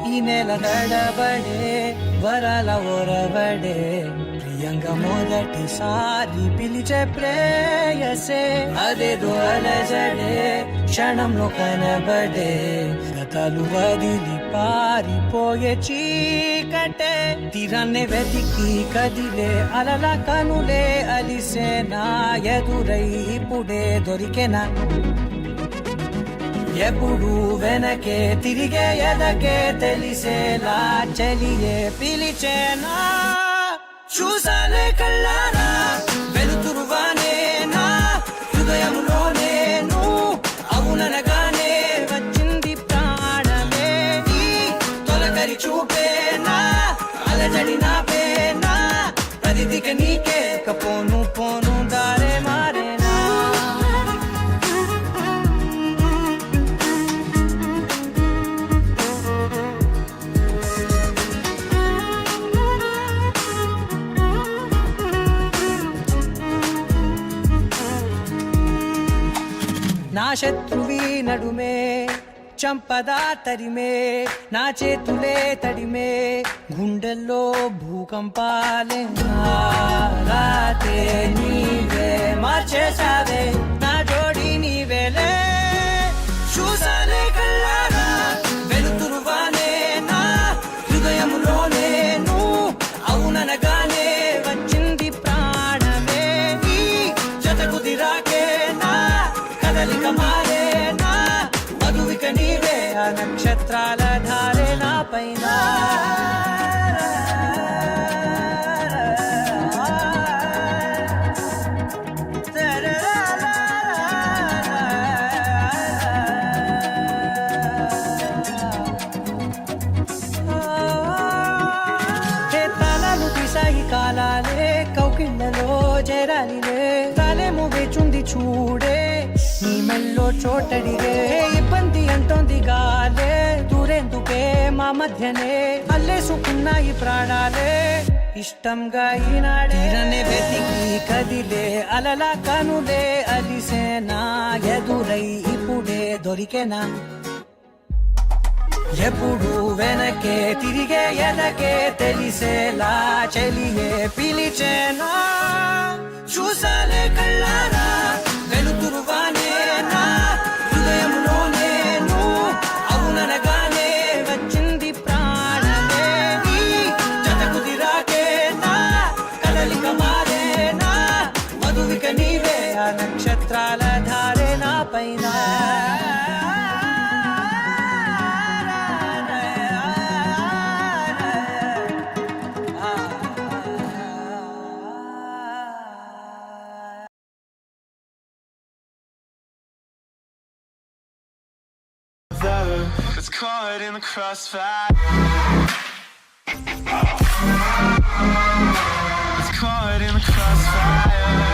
ఈ నెల నడబడే వరాల ఒరబడే ప్రియంగా మొదటిసారి పిలిచే ప్రేయసే అదేదో అలజడే క్షణంలో కనబడే గతాలు వదిలి పారిపోయే చీకటే తీరాన్నే వెతికి కదిలే అలల కనులే అలిసే నా ఎదురై ఇప్పుడే దొరికెనా ఎప్పుడు వెనకే తిరిగే ఎదకే తెలిసేలా చలియే పిలిచేనా చూసాలే కళ్ళారా వెలుతురువానే నా హృదయంలోనే నువ్వు అవుననగానే వచ్చింది ప్రాణమే ఈ తొలకరి చూపేనా అలజడి నాపేనా ప్రతిదిక నీకే పోను పోను దారే మారేనా నా శత్రువి నడుమే చంపదా తరిమే నా చేతులే తడిమే గుండెల్లో భూకంపాలే రాతే నీవే మార్చేసావే నా జోడి నీవేలే చూసాలే కళ్ళారా వెలుతురువానే నా హృదయంలోనే నువ్వు అవుననగానే వచ్చింది ప్రాణమే ఈ జతకు దిరాకే నా కదలిక మారేనా మధువిక నీవే ఆ నక్షత్రాల ధారే నా పైన తలలు తీసాయి కాలాలే కౌకిళ్ళలో చేరాలిలే తలేము వేచుంది చూడే నీ మెల్లో చోటడిగే ఇబ్బంది అంటోంది గాలే దూరేందుకే మా మధ్యనే అల్లేసుకున్నాయి ప్రాణాలే ఇష్టంగా ఈనాడే వెతికి కదిలే అలల కనులే అలిసేనా ఎదురై ఇప్పుడే దొరికెనా ఎప్పుడు వెనకే తిరిగే ఎదకే తెలిసేలా చలియే పిలిచేనా చూసాలే కళ్ళారా వెలుతురువానే నా హృదయంలోనే నువ్వు అవుననగానే వచ్చింది ప్రాణమే నీ జతకు దిరాకే నా కదలిక మారేనా మధువిక నీవే ఆ నక్షత్రాల ధారే నా పైన It's caught in the crossfire. It's caught in the crossfire.